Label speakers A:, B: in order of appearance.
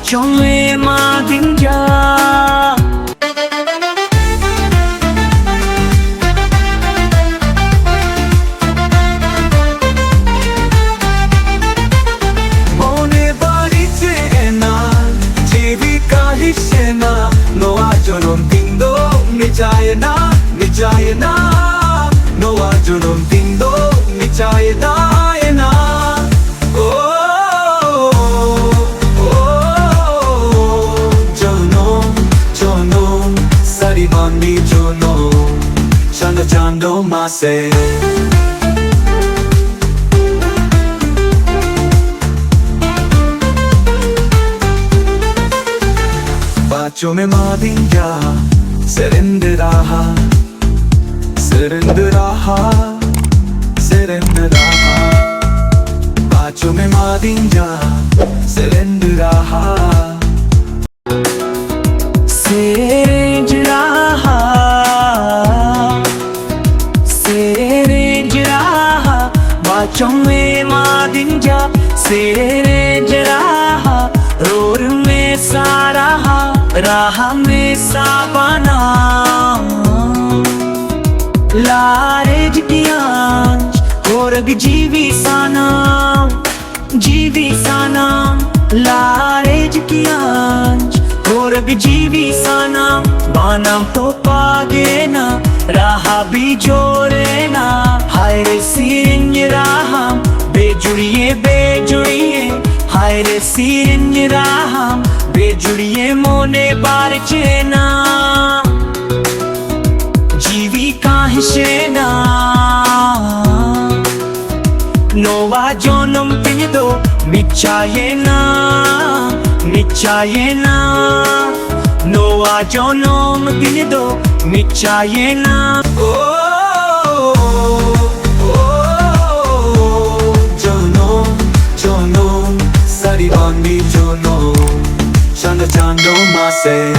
A: Bacione madinja Mone barite ena Jivika hishena Noa jonom tindo Nichayena Nichayena Noa jonom tindo Nichayena ena Bandi jono chanda chando mase Bacio me madinja serenderaha serenderaha serenderaha Bacio me madinja serenderaha Bacione madinja serenderaha Ror me saraha raha me sabana Larej kiyanj horag jivi sanam Larej kiyanj horag jivi sanam Banam to pagena raha bhi jorena Hayre sirinj raham bejuriye bejuriye Hayre sirinj raham bejuriye mone barchena Jivika hishena Nova jonam tido nichayena Nichayena Nova jonam tido nichayena Bandi jono chanda chando mase